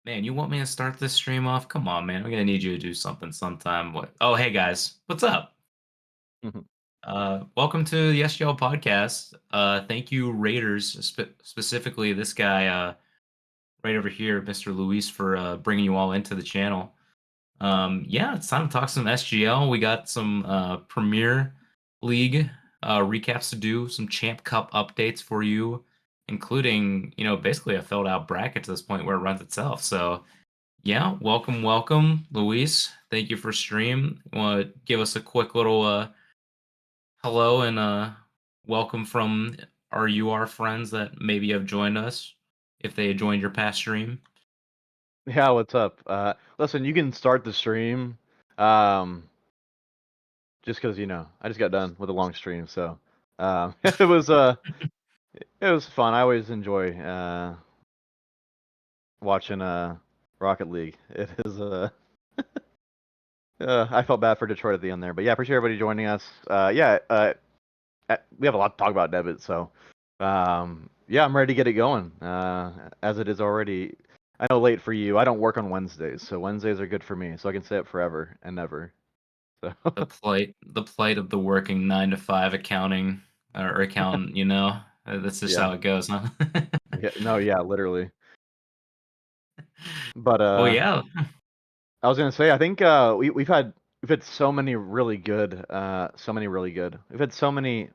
Man, you want me to start this stream off? Come on, man. We're gonna need you to do something sometime. What? Oh, hey guys, what's up? Mhm. Welcome to the SGL podcast. Thank you, Raiders, specifically this guy right over here, Mr. Luis, for bringing you all into the channel. Yeah, it's time to talk some SGL. We got some Premier League recaps to do, some Champ Cup updates for you, including basically a filled out bracket to this point where it runs itself. So. Yeah, welcome, Luis. Thank you for stream. Want to give us a quick little hello and welcome from our UR friends that maybe have joined us if they joined your past stream. Yeah, what's up? Listen, you can start the stream, um, just 'cause, I just got done with a long stream, so it was fun. I always enjoy watching Rocket League. It is I felt bad for Detroit at the end there, but yeah, appreciate everybody joining us. We have a lot to talk about, Debit, so yeah, I'm ready to get it going. As it is already, I know late for you. I don't work on Wednesdays, so Wednesdays are good for me, so I can stay up forever and never. So The plight of the working 9 to 5 accounting or accountant. That's just yeah, how it goes, huh? yeah, no, yeah, literally. But Well, yeah, I was gonna say, I think we've had so many really good. We've had so many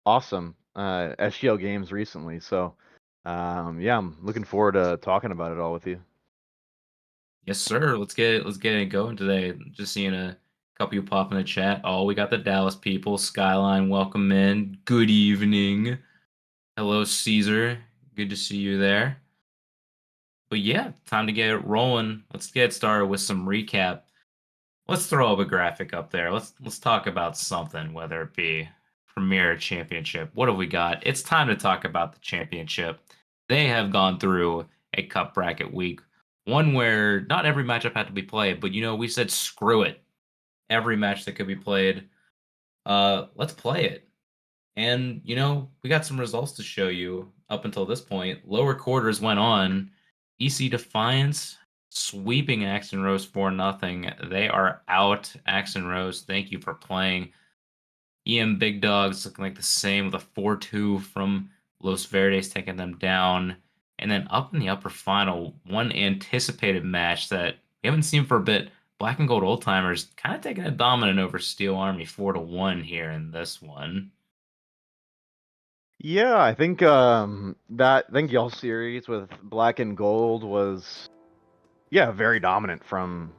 awesome SGL games recently. So yeah, I'm looking forward to talking about it all with you. yes, sir. Let's get it going today. Just seeing a couple you pop in the chat. Oh, we got the Dallas people. Skyline, welcome in. Good evening. Hello, Caesar. Good to see you there. But yeah, time to get it rolling. Let's get started with some recap. Let's throw up a graphic up there. Let's talk about something, whether it be Premier Championship. What have we got? It's time to talk about the championship. They have gone through a cup bracket week, one where not every matchup had to be played, but we said screw it. Every match that could be played, let's play it. And, we got some results to show you up until this point. Lower quarters went on. EC Defiance sweeping Axton Rose for nothing. They are out. Axton Rose, thank you for playing. EM Big Dogs looking like the same with a 4-2 from Los Verdes taking them down. And then up in the upper final, one anticipated match that we haven't seen for a bit. Black and Gold Old Timers kind of taking a dominant over Steel Army 4-1 here in this one. Yeah, I think y'all series with Black and Gold was very dominant from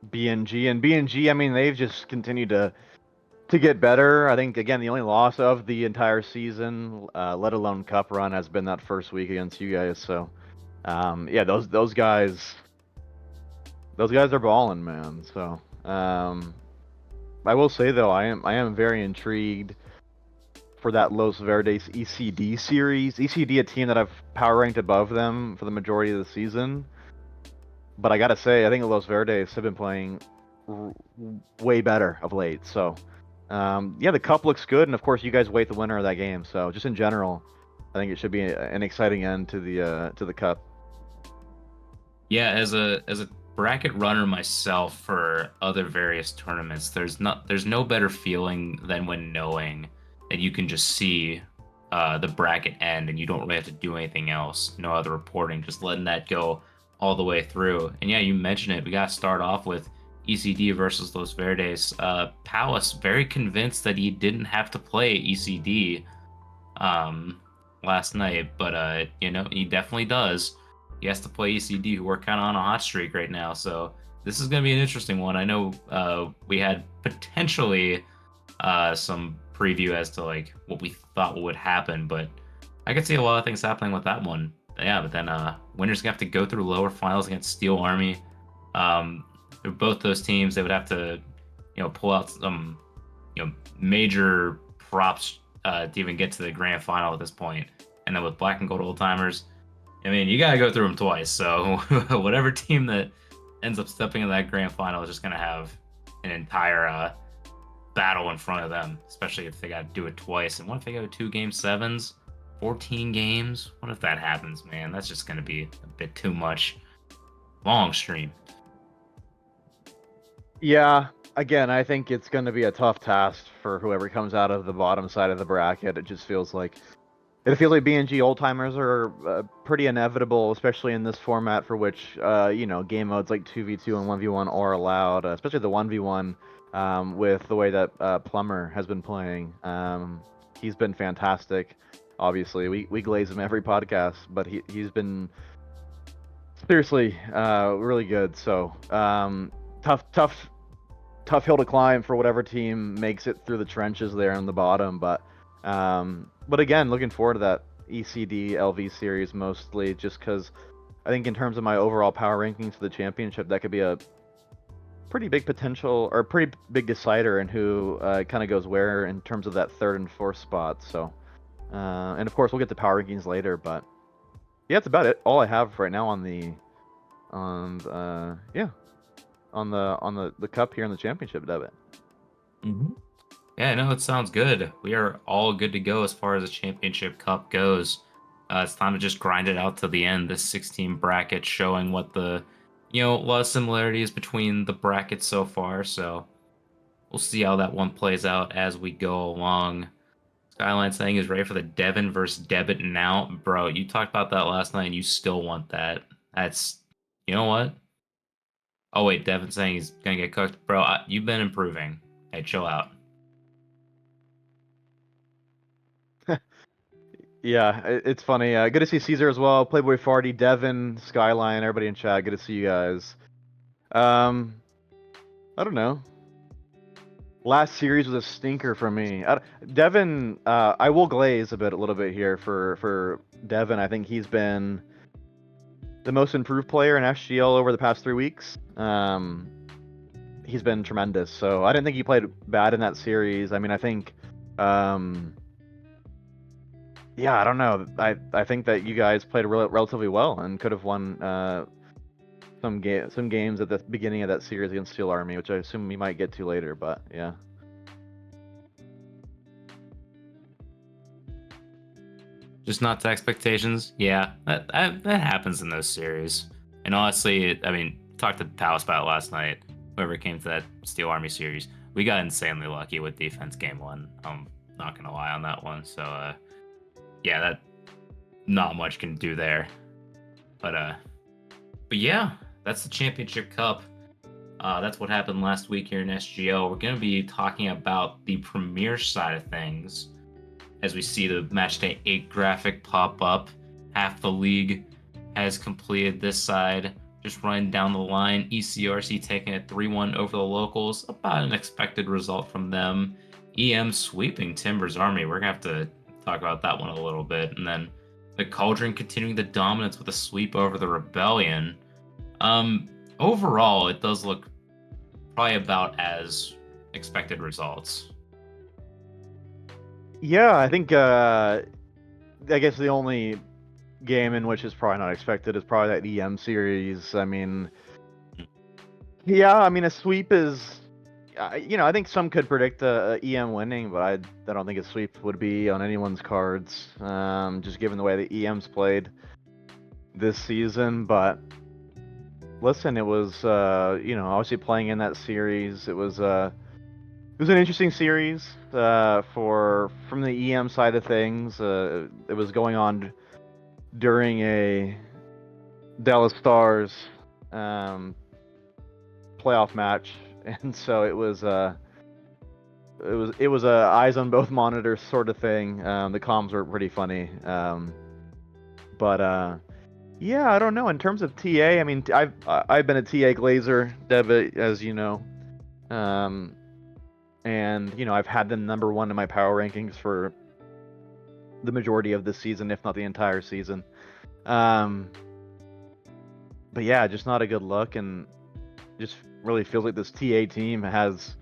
BNG and BNG. I mean, they've just continued to get better. I think again the only loss of the entire season, let alone cup run, has been that first week against you guys. So yeah, those guys are balling, man. So I will say though, I am very intrigued for that Los Verdes ECD series. ECD, a team that I've power ranked above them for the majority of the season. But I gotta say, I think the Los Verdes have been playing r- way better of late. So yeah, the cup looks good, and of course, you guys wait the winner of that game. So just in general, I think it should be an exciting end to the cup. Yeah, as a bracket runner myself for other various tournaments, there's no better feeling than when knowing that you can just see the bracket end and you don't really have to do anything else. No other reporting, just letting that go all the way through. And yeah, you mentioned it. We got to start off with ECD versus Los Verdes. Palace very convinced that he didn't have to play ECD um, last night, but he definitely does. He has to play ECD, who are kind of on a hot streak right now. So this is going to be an interesting one. I know we had potentially some preview as to like what we thought would happen, but I could see a lot of things happening with that one. Yeah, but then winners gonna have to go through lower finals against Steel Army. Um, both those teams, they would have to, pull out some, major props to even get to the grand final at this point. And then with Black and Gold Old Timers, I mean, you gotta go through them twice. So whatever team that ends up stepping in that grand final is just gonna have an entire battle in front of them, especially if they got to do it twice. And what if they go 2 game 7s, 14 games? What if that happens, man? That's just gonna be a bit too much. long stream. Yeah, again, I think it's going to be a tough task for whoever comes out of the bottom side of the bracket. It feels like BNG old timers are pretty inevitable, especially in this format for which game modes like 2v2 and 1v1 are allowed, especially the 1v1 with the way that Plumber has been playing. He's been fantastic. Obviously, we glaze him every podcast, but he's been seriously really good. So tough hill to climb for whatever team makes it through the trenches there on the bottom. But again, looking forward to that ECD LV series mostly, just because I think in terms of my overall power rankings for the championship, that could be a pretty big potential or a pretty big decider in who kind of goes where in terms of that third and fourth spot. So, and of course we'll get to power rankings later, but yeah, that's about it. All I have right now on yeah on the cup here in the championship, Devitt. Hmm. Yeah, no, it sounds good. We are all good to go as far as the championship cup goes. It's time to just grind it out to the end. This 16 bracket showing what a lot of similarities between the brackets so far. So we'll see how that one plays out as we go along. Skyline saying is ready for the Devin versus Debit now. Bro, you talked about that last night and you still want that. You know what? Oh, wait, Devin saying he's gonna get cooked. Bro, you've been improving. Hey, chill out. Yeah, it's funny. Good to see Caesar as well. Playboy Farty, Devin, Skyline, everybody in chat. Good to see you guys. Um, I don't know. Last series was a stinker for me. Devin, I will glaze a little bit here for Devin. I think he's been the most improved player in SGL over the past 3 weeks. He's been tremendous. So I didn't think he played bad in that series. I mean, I think, yeah, I don't know. I think that you guys played relatively well and could have won some games at the beginning of that series against Steel Army, which I assume we might get to later. But yeah. Just not to expectations. Yeah, that happens in those series. And honestly, I mean, talked to Palace about it last night. Whoever came to that Steel Army series, we got insanely lucky with defense game one. I'm not gonna lie on that one. So, yeah, that not much can do there. But but yeah, that's the championship cup. That's what happened last week here in SGL. We're gonna be talking about the premier side of things as we see the matchday 8 graphic pop up. Half the league has completed this side. Just running down the line, ECRC taking it 3-1 over the locals. About an expected result from them. EM sweeping Timbers Army. We're going to have to talk about that one a little bit. And then the Cauldron continuing the dominance with a sweep over the Rebellion. Um, Overall, it does look probably about as expected results. Yeah, I think I guess the only game in which is probably not expected is probably that EM series. I mean, yeah, I mean a sweep is, I think some could predict a EM winning, but I don't think a sweep would be on anyone's cards, just given the way the EM's played this season. But listen, it was obviously playing in that series, it was an interesting series from the EM side of things. It was going on during a Dallas Stars um, playoff match, and so it was a eyes on both monitors sort of thing. The comms were pretty funny, but yeah, I don't know. In terms of TA, I mean, I've been a TA Glazer, Deb, as you know, um, and I've had them number one in my power rankings for the majority of this season, if not the entire season. Um, but yeah, just not a good look, and just really feels like this TA team has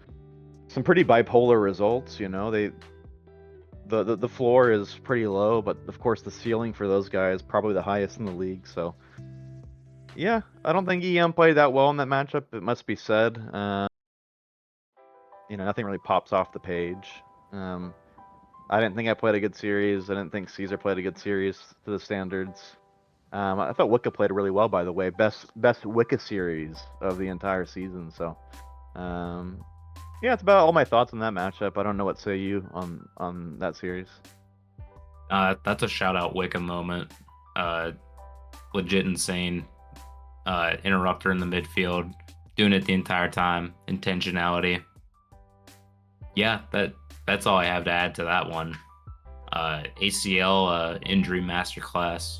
some pretty bipolar results. The floor is pretty low, but of course the ceiling for those guys probably the highest in the league. So yeah, I don't think EM played that well in that matchup. It must be said. Nothing really pops off the page. Um, I didn't think I played a good series. I didn't think Caesar played a good series to the standards. I thought Wicca played really well, by the way. Best Wicca series of the entire season. So, um, yeah, it's about all my thoughts on that matchup. I don't know what say you on that series. That's a shout out Wickham moment. Uh, Legit insane. Interrupter in the midfield, doing it the entire time. Intentionality. Yeah, that's all I have to add to that one. ACL injury masterclass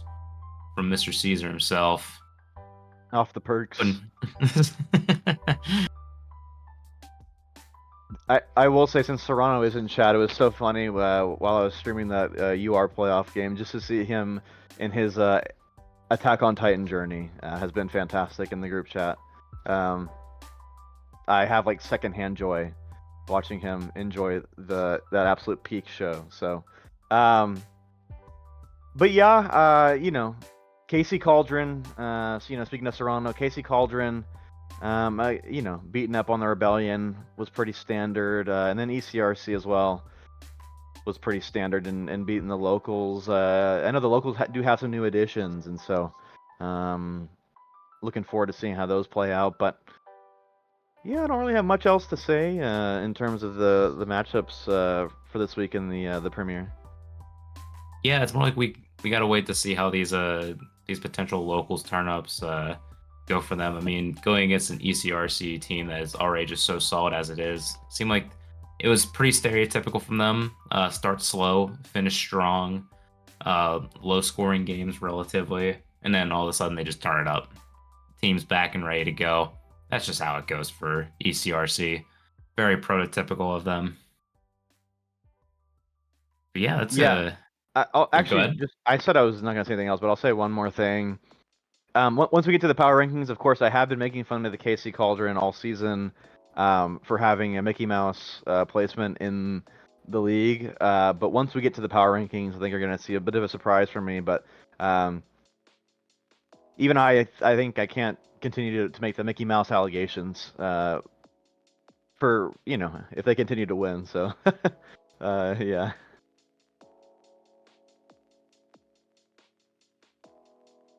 from Mr. Caesar himself. Off the perks. Couldn't- I will say, since Serrano is in chat, it was so funny while I was streaming that UR playoff game, just to see him in his Attack on Titan journey has been fantastic in the group chat. Um, I have like secondhand joy watching him enjoy that absolute peak show. So, um, but yeah, Casey Cauldron. So, speaking of Serrano, Casey Cauldron. Beating up on the Rebellion was pretty standard, and then ECRC as well was pretty standard, and beating the locals. I know the locals do have some new additions, and so looking forward to seeing how those play out. But yeah, I don't really have much else to say in terms of the matchups for this week in the premiere. yeah, it's more like we gotta wait to see how these potential locals turn ups go for them. I mean, going against an ECRC team that is already just so solid as it is, seemed like it was pretty stereotypical from them. Start slow, finish strong, low scoring games relatively, and then all of a sudden they just turn it up. Team's back and ready to go. That's just how it goes for ECRC. Very prototypical of them. But yeah, that's Yeah, a I'll go actually ahead. just I said I was not gonna say anything else, but I'll say one more thing. Once we get to the power rankings, of course, I have been making fun of the KC Cauldron all season for having a Mickey Mouse placement in the league. But once we get to the power rankings, I think you're going to see a bit of a surprise from me. But um, even I think I can't continue to make the Mickey Mouse allegations for, if they continue to win. So, yeah.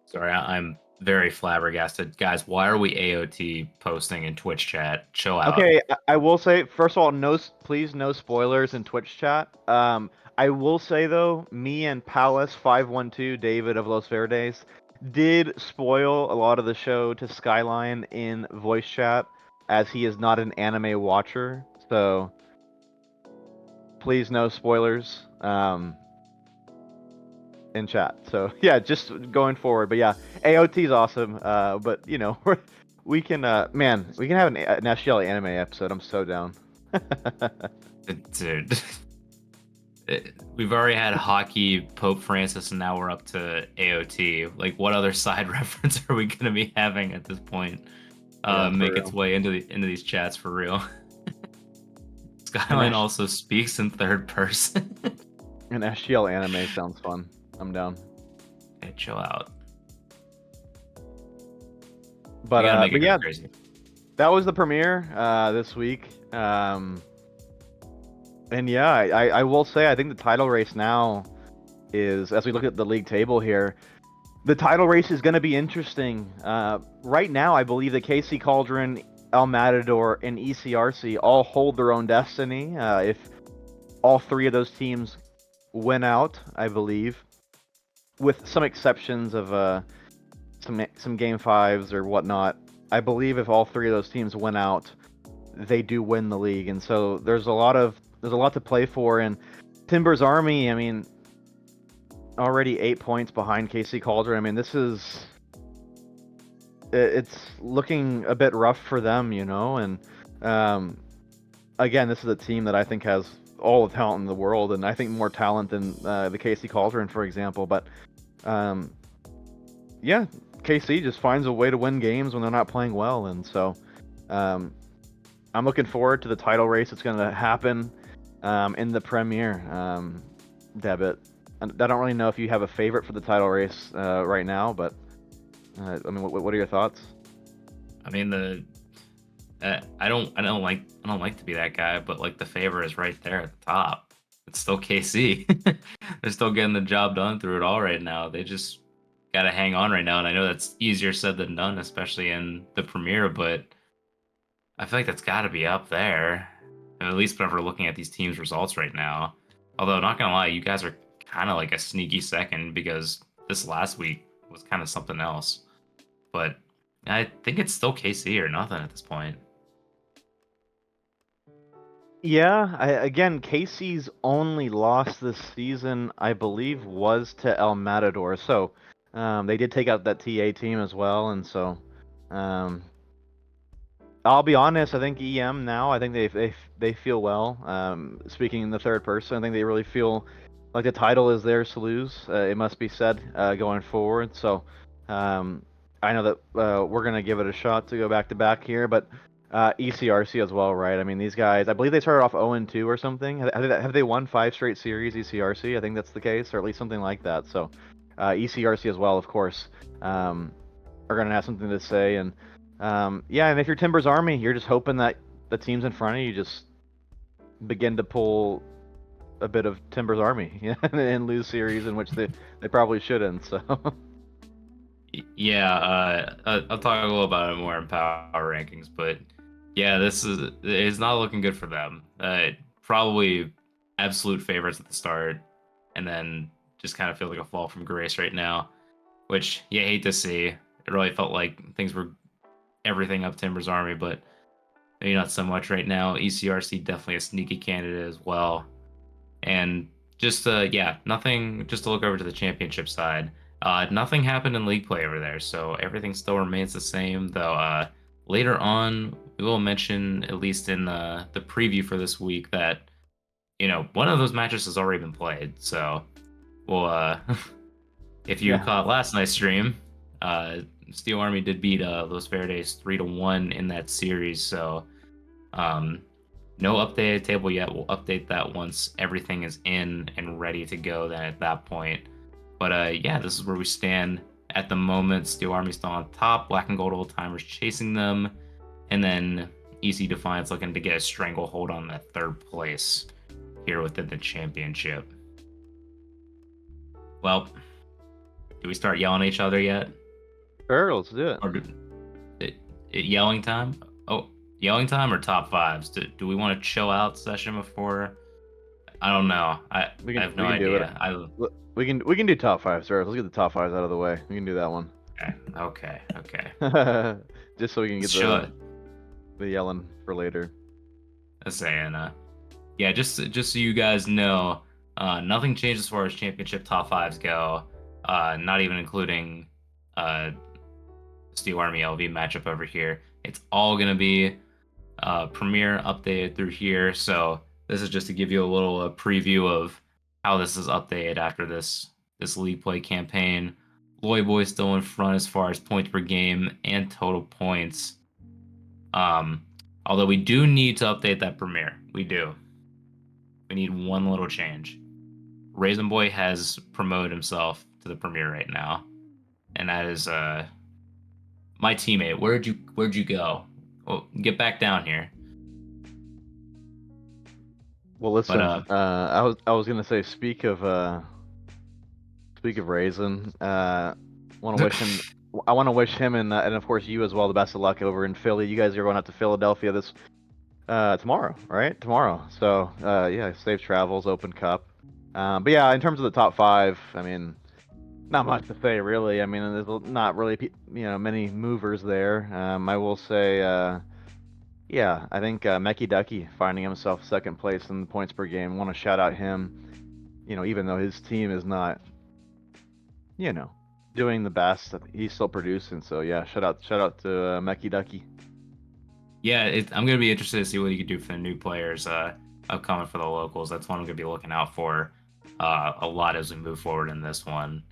Sorry, I'm very flabbergasted. Guys, why are we AOT posting in Twitch chat? Chill out. Okay, I will say, first of all, please no spoilers in Twitch chat. I will say though, me and Palace512, David of Los Verdes, did spoil a lot of the show to Skyline in voice chat, as he is not an anime watcher. So please no spoilers in chat. So yeah, just going forward. But yeah, AOT is awesome. But we can we can have an SGL anime episode. I'm so down. Dude, we've already had hockey, Pope Francis, and now we're up to AOT. Like, what other side reference are we going to be having at this point? Yeah, for Make its real. way into these chats for real. An Skyline also speaks in third person. an SGL anime sounds fun. I'm down. Okay, chill out. But We gotta make it but go yeah, crazy. that was the premiere this week. And yeah, I will say I think the title race now is, as we look at the league table here, the title race is going to be interesting. Right now, I believe the KC Cauldron, El Matador, and ECRC all hold their own destiny. If all three of those teams win out, I believe, with some exceptions of some game fives or whatnot. I believe if all three of those teams win out, they do win the league, and so there's a lot to play for. And Timber's Army, I mean, already 8 points behind KC Cauldron. I mean, it's looking a bit rough for them, and um, again, this is a team that I think has all the talent in the world, and I think more talent than the KC Cauldron, for example. But um, yeah, KC just finds a way to win games when they're not playing well, and so um, I'm looking forward to the title race that's going to happen in the premiere. Debit. I don't really know if you have a favorite for the title race right now, but I mean, what are your thoughts? I mean, I don't like to be that guy, but like the favor is right there at the top. It's still KC. They're still getting the job done through it all right now. They just gotta hang on right now, and I know that's easier said than done, especially in the premiere, but I feel like that's got to be up there, at least whenever looking at these teams' results right now. Although, not gonna lie, you guys are kind of like a sneaky second because this last week was kind of something else. But I think it's still KC or nothing at this point. Yeah, again, Casey's only loss this season, I believe, was to El Matador. So they did take out that TA team as well, and so um, I'll be honest. I think EM now. I think they feel well. Speaking in the third person, I think they really feel like the title is theirs to lose. It must be said going forward. So um, I know that we're gonna give it a shot to go back to back here, but ECRC as well, right? I mean, these guys. I believe they started off 0-2 or something. Have they won 5 straight series? ECRC. I think that's the case, or at least something like that. So ECRC as well, of course, are gonna have something to say and. Yeah, and if you're Timber's Army, you're just hoping that the teams in front of you just begin to pull a bit of Timber's Army and lose series in which they probably shouldn't. So Yeah, I'll talk a little about it more in power rankings, but yeah, this is it's not looking good for them. Probably absolute favorites at the start, and then just kind of feel like a fall from grace right now, which you hate to see. It really felt like things were everything up Timber's Army, but maybe not so much right now. ECRC definitely a sneaky candidate as well. And just yeah, nothing. Just to look over to the championship side, nothing happened in league play over there, so everything still remains the same. Though later on, we will mention at least in the preview for this week that one of those matches has already been played. So we'll if you yeah, caught last night's stream, uh, Steel Army did beat Los Verdes 3-1 in that series. So um, no updated table yet. We'll update that once everything is in and ready to go. Then at that point, but yeah, this is where we stand at the moment. Steel Army still on top. Black and Gold Old Timers chasing them, and then EC Defiance looking to get a stranglehold on that third place here within the championship. Well, do we start yelling at each other yet, sure, let's do it. or yelling time? Oh, yelling time or top fives? Do we want to chill out session before? I don't know. We I can have no we can do it. idea. I We can do top five, sir. Let's get the top fives out of the way. We can do that one. okay. Just so we can get Let's chill it. the yelling for later. Let's say, and yeah, just so you guys know, nothing changed as far as championship top fives go. Not even including uh Steel Army LV matchup over here. It's all gonna be Premiere updated through here. So this is just to give you a little preview of how this is updated after this league play campaign. Loy Boy still in front as far as points per game and total points. Um, Although we do need to update that Premiere. We do. We need one little change. Raisin Boy has promoted himself to the Premiere right now, and that is my teammate. Where'd you go? Well, get back down here. Well, But listen. I was gonna say, speak of Raisin. Want to wish him. I want to wish him and of course you as well the best of luck over in Philly. You guys are going out to Philadelphia this tomorrow, right? Tomorrow. So yeah, safe travels, Open Cup. But yeah, in terms of the top five, I mean, not much to say really. I mean, there's not really many movers there. I will say, yeah, I think Meki Ducky finding himself second place in the points per game. Want to shout out him. Even though his team is not, you know, doing the best, he's still producing. So yeah, shout out to Meki Ducky. yeah, I'm gonna be interested to see what you can do for the new players upcoming for the locals. That's one I'm gonna be looking out for a lot as we move forward in this one.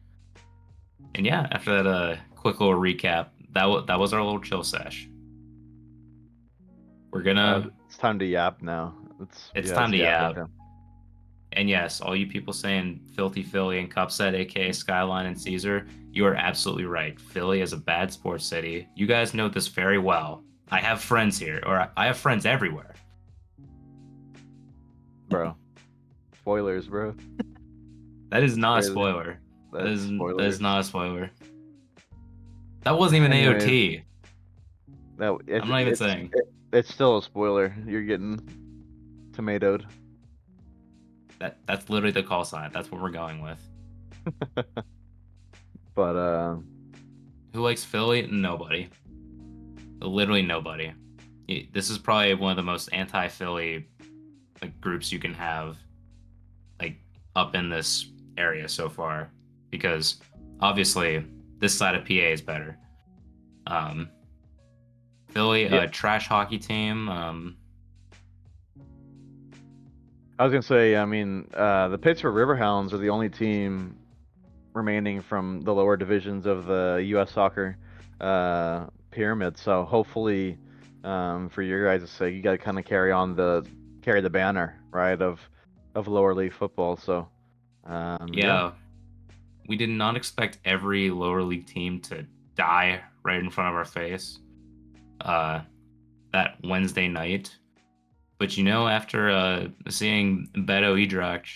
And yeah, after that quick little recap, that was our little chill sesh. We're gonna It's time to yap now. It's Yeah, time it's to yapping yap. time. And yes, all you people saying Filthy Philly and Cupset, aka Skyline and Caesar, you are absolutely right. Philly is a bad sports city. You guys know this very well. I have friends here, or I have friends everywhere. Bro. Spoilers, bro. That is not a Crazy. spoiler. That's that is spoilers. not a spoiler. That wasn't even Anyways, AOT. that I'm not even saying it's still a spoiler. You're getting tomatoed. that. That's literally the call sign. That's what we're going with. But Who likes Philly? Nobody. Literally nobody. This is probably one of the most anti-Philly like groups you can have like up in this area so far because obviously this side of PA is better. Um, Philly, yeah, a trash hockey team. I was gonna say, I mean, the Pittsburgh Riverhounds are the only team remaining from the lower divisions of the U.S. soccer pyramid. So hopefully, for your guys' sake, you got to kind of carry the banner, right, of lower league football. So yeah, Yeah, we did not expect every lower league team to die right in front of our face uh, that Wednesday night. But after seeing Beto Edrach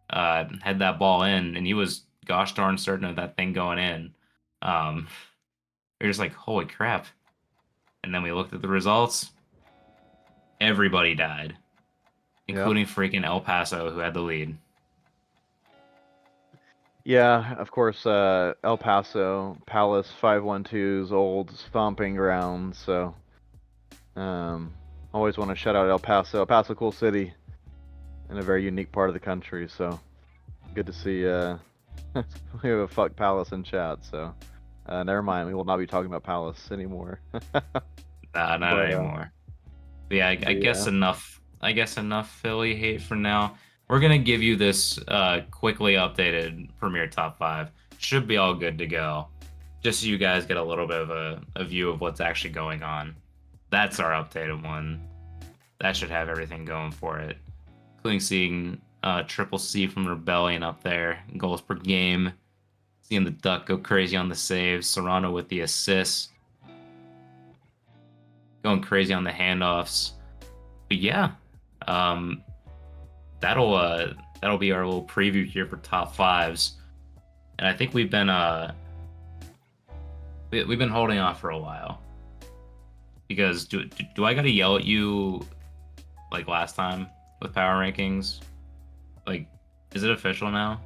had that ball in, and he was gosh darn certain of that thing going in, um, we are just like, holy crap. And then we looked at the results. Everybody died, yep. including freaking El Paso, who had the lead. Yeah, of course, El Paso, Palace 512's old stomping ground. So, um, always want to shout out El Paso. El Paso, cool city in a very unique part of the country. So, good to see. We have a fuck Palace in chat. So, never mind. We will not be talking about Palace anymore. Nah, not But, anymore. But yeah, I but guess yeah, enough. I guess enough Philly hate for now. We're gonna give you this quickly updated Premier Top 5. Should be all good to go. Just so you guys get a little bit of a view of what's actually going on. That's our updated one. That should have everything going for it, including seeing Triple C from Rebellion up there, goals per game. Seeing the Duck go crazy on the saves, Serrano with the assists, going crazy on the handoffs. But yeah, um, that'll be our little preview here for top fives. And I think we've been holding off for a while because do I gotta yell at you like last time with power rankings? Like, is it official now?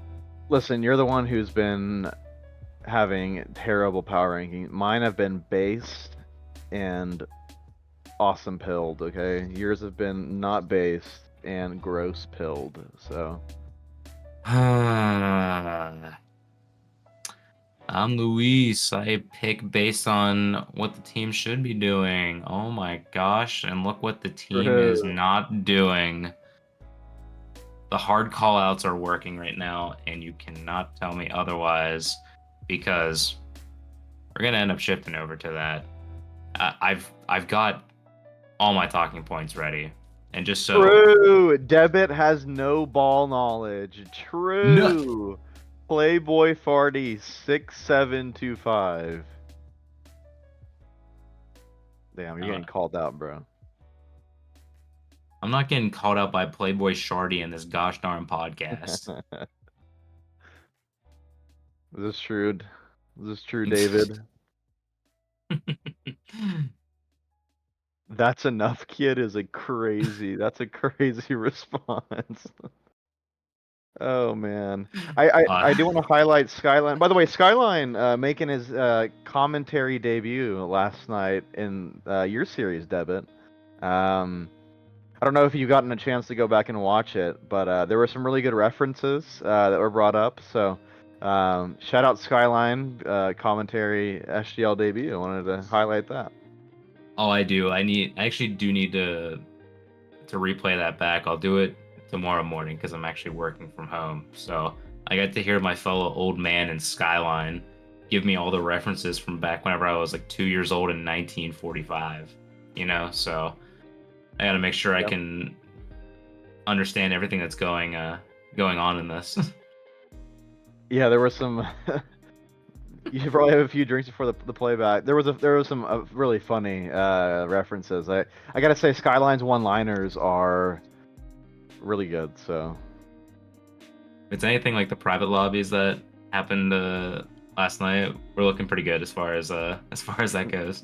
listen, you're the one who's been having terrible power ranking. Mine have been based and awesome pilled, okay? Yours have been not based and gross pilled. So, I'm Luis. I pick based on what the team should be doing. Oh my gosh, and look what the team is true. not doing. The hard call outs are working right now, and you cannot tell me otherwise because we're gonna end up shifting over to that. I've got all my talking points ready, and just so True. Debit has no ball knowledge. no, True. Playboy Farty 6725. Damn, you're uh, getting called out, bro. I'm not getting called out by Playboy Shardy in this gosh darn podcast. Is this true? Is this true, David? That's enough, kid is a crazy. That's a crazy response. Oh man, I do want to highlight Skyline. By the way, Skyline making his commentary debut last night in your series, Debit. Um, I don't know if you've gotten a chance to go back and watch it, but there were some really good references that were brought up. So shout out Skyline commentary SGL debut. I wanted to highlight that. Oh, I do. I actually do need to replay that back. I'll do it tomorrow morning because I'm actually working from home. So I got to hear my fellow old man in Skyline give me all the references from back whenever I was like 2 years old in 1945. So I got to make sure I Yep. can understand everything that's going on in this. Yeah, there were some. You should probably have a few drinks before the playback. There was some really funny references. I gotta say, Skyline's one-liners are really good. So If it's anything like the private lobbies that happened last night. We're looking pretty good as far as that goes.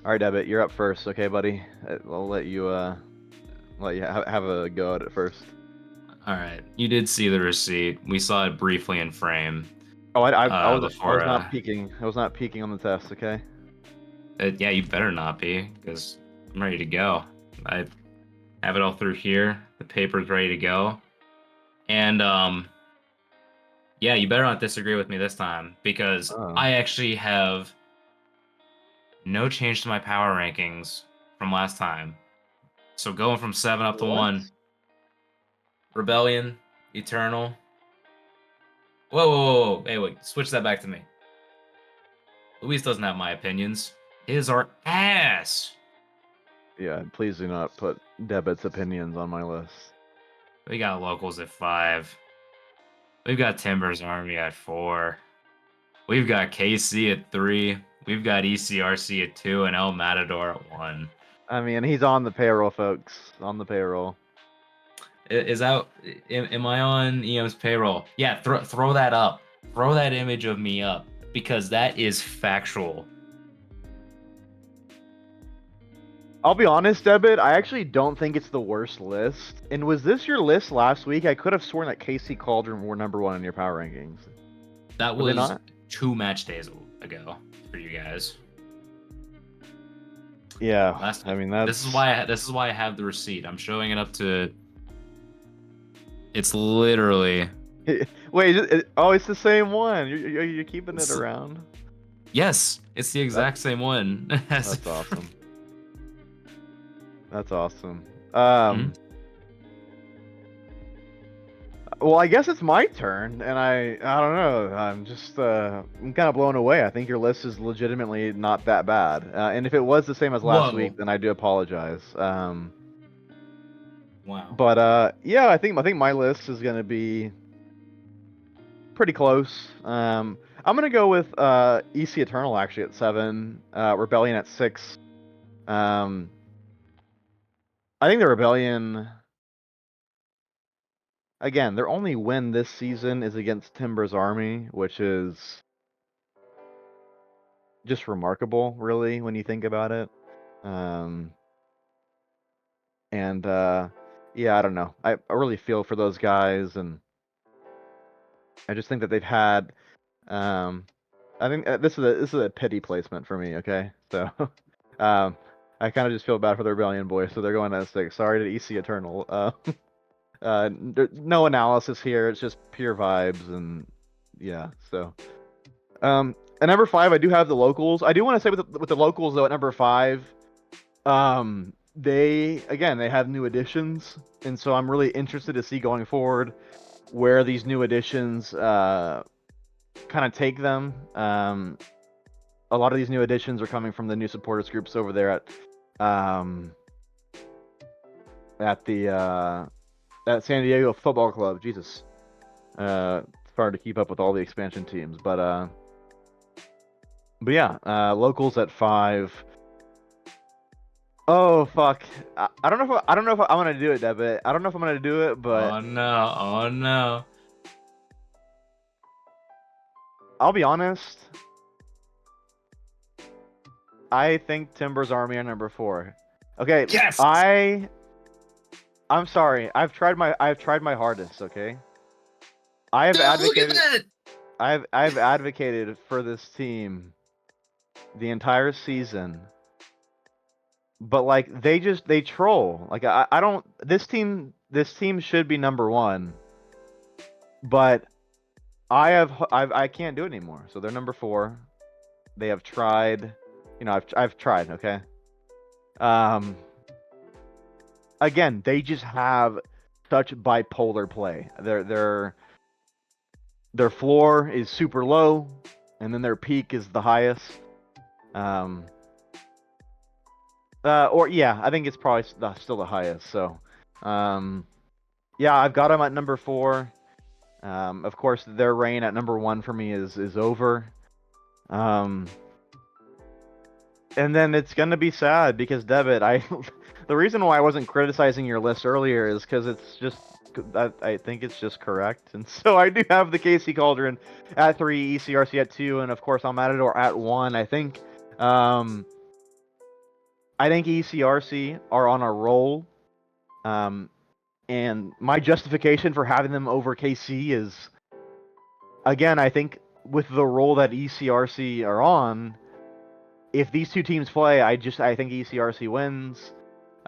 All right, Debit, you're up first, okay, buddy? I'll let you have a go at it first. All right, you did see the receipt. We saw it briefly in frame Oh, I before. was not peeking. I was not peeking on the test, okay? Yeah, you better not be, because I'm ready to go. I have it all through here. The paper's ready to go, and yeah, you better not disagree with me this time because Oh. I actually have no change to my power rankings from last time. So going from seven up to What? one, Rebellion, Eternal. Whoa, whoa, whoa, whoa. Hey, wait, switch that back to me. Luis doesn't have my opinions. His are ass. Yeah, please do not put Debit's opinions on my list. We got locals at 5. We've got Timbers Army at 4. We've got KC at 3. We've got ECRC at 2 and El Matador at 1. I mean, he's on the payroll, folks. On the payroll. Is that am I on EM's payroll? Yeah, throw that up. Throw that image of me up because that is factual. I'll be honest, Debit, I actually don't think it's the worst list. And was this your list last week? I could have sworn that Casey Cauldron were #1 in your power rankings. That Were they was not? 2 match days ago for you guys. Yeah, Last I mean this is that's. why I have the receipt. I'm showing it up to. It's literally. Wait, oh, it's the same one. You're keeping it It's, around. yes, it's the That exact same one. that's awesome. That's awesome. Mhm. Well, I guess it's my turn, and I don't know. I'm just I'm kind of blown away. I think your list is legitimately not that bad. And if it was the same as last week, Whoa! then I do apologize. Wow. But yeah, I think my list is gonna be pretty close. I'm gonna go with EC Eternal actually at 7, Rebellion at 6. Um, I think the Rebellion, again, their only win this season is against Timber's Army, which is just remarkable, really, when you think about it. Um, and yeah, I don't know. I really feel for those guys, and I just think that they've had. Um, I think this is a pity placement for me. Okay, so um, I kind of just feel bad for the Rebellion boys, so they're going at 6. Sorry to EC Eternal. No analysis here. It's just pure vibes, and yeah. So at #5, I do have the locals. I do want to say with the locals though, at #5, they have new additions, and so I'm really interested to see going forward where these new additions kind of take them. A lot of these new additions are coming from the new supporters groups over there um, at the at San Diego Football Club. Jesus, it's hard to keep up with all the expansion teams, but yeah, locals at 5. Oh fuck! I don't know if I don't know if I'm gonna do it, Debit. I don't know if I'm gonna do it, but Oh no! Oh no! I'll be honest. I think Timber's Army are #4. Okay, Yes! I'm sorry. I've tried my hardest. Okay, I have Dude, look at advocated that! I've advocated for this team the entire season, but like they troll. Like I don't this team should be #1, but I can't do it anymore. So they're #4. They have tried. I've tried. Okay. Um. Again, they just have such bipolar play. Their floor is super low, and then their peak is the highest. Um. Or yeah, I think it's probably still the highest. So, um, yeah, I've got them at #4. Of course, their reign at #1 for me is over. Um, and then it's gonna be sad because Debit, the reason why I wasn't criticizing your list earlier is because it's just I think it's just correct, and so I do have the KC Cauldron at 3, ECRC at 2, and of course Almatador at 1. Um, I think ECRC are on a roll, and my justification for having them over KC is, again, I think with the role that ECRC are on, if these two teams play, I think ECRC wins.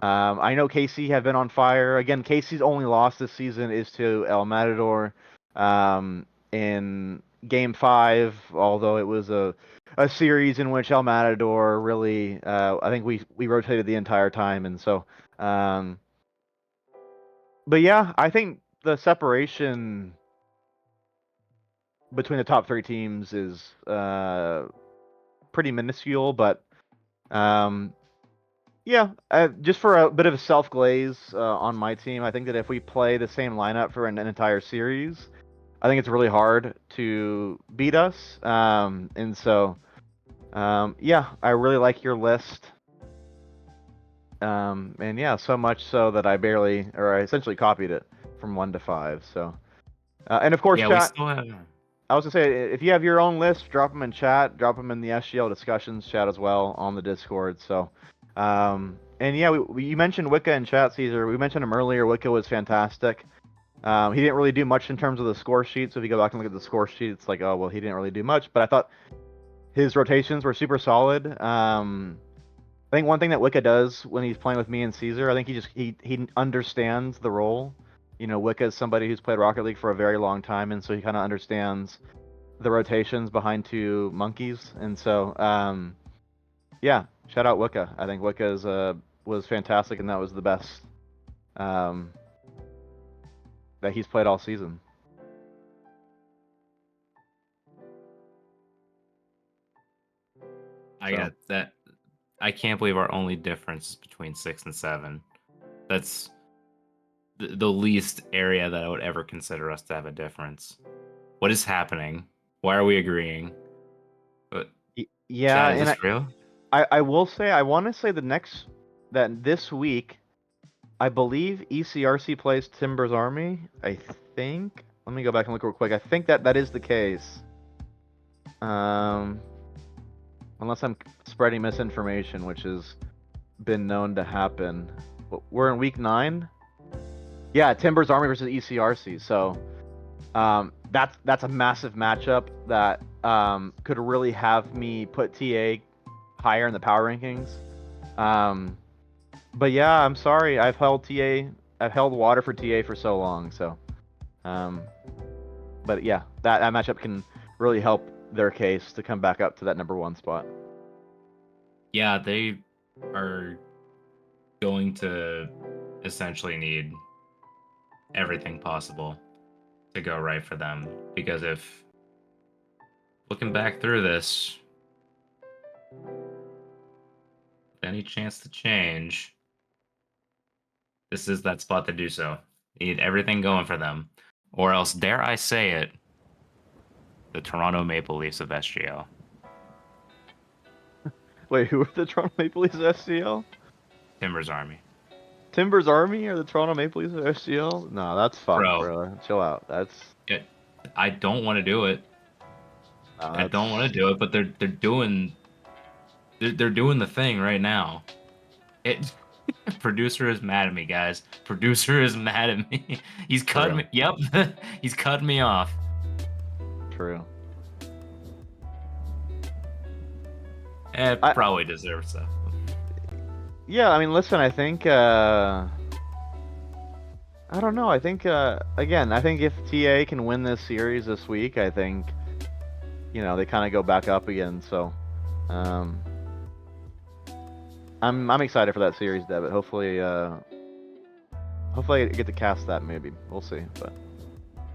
I know KC have been on fire. Again, KC's only loss this season is to El Matador in Game 5, although it was a series in which El Matador really, I think we rotated the entire time, and so, but yeah, I think the separation between the top 3 teams is pretty minuscule, but yeah, just for a bit of a self glaze on my team, I think that if we play the same lineup for an entire series, I think it's really hard to beat us. And so, yeah, I really like your list. And yeah, so much so that I essentially copied it from 1 to 5. So, and of course, Yeah, we chat. still have. I was gonna say, if you have your own list, drop them in chat, drop them in the SGL discussions chat as well on the Discord. So, and yeah, you mentioned Wicca in chat, Caesar. We mentioned him earlier. Wicca was fantastic. He didn't really do much in terms of the score sheet. So if you go back and look at the score sheet, it's like, oh well, he didn't really do much. But I thought his rotations were super solid. I think one thing that Wicca does when he's playing with me and Caesar, I think he understands the role. You know, Wicca is somebody who's played Rocket League for a very long time, and so he kind of understands the rotations behind 2 monkeys. And so, yeah, shout out Wicca. I think Wicca was fantastic, and that was the best that he's played all season. I So. got that. I can't believe our only difference is between 6 and 7. That's the least area that I would ever consider us to have a difference. What is happening? Why are we agreeing? But Yeah, Chad, is and this real? I will say, I want to say that this week, I believe ECRC plays Timber's Army. I think. Let me go back and look real quick. I think that is the case. Unless I'm spreading misinformation, which has been known to happen. We're in week 9. Yeah, Timber's Army versus ECRC. So, that's a massive matchup that could really have me put TA higher in the power rankings. But yeah, I'm sorry. I've held water for TA for so long. So, but yeah, that matchup can really help their case to come back up to that number 1 spot. Yeah, they are going to essentially need everything possible to go right for them. Because if looking back through this, any chance to change, this is that spot to do so. Need everything going for them. Or else, dare I say it, the Toronto Maple Leafs of SGL. Wait, who are the Toronto Maple Leafs of SGL? Timbers Army. Timbers Army or the Toronto Maple Leafs of SGL? No, that's fucked, Bro, bro. Chill out. it, I don't want to do it. I don't want That's to do it, but they're doing the thing right now. It producer is mad at me, guys. Producer is mad at me. He's cut true. me. Yep, he's cut me off. True. It I probably deserves so. Yeah, I mean, listen, I think I don't know. I think again, I think if TA can win this series this week, I think they kind of go back up again. So, um, I'm excited for that series, Devitt. Hopefully I get to cast that. Maybe we'll see. But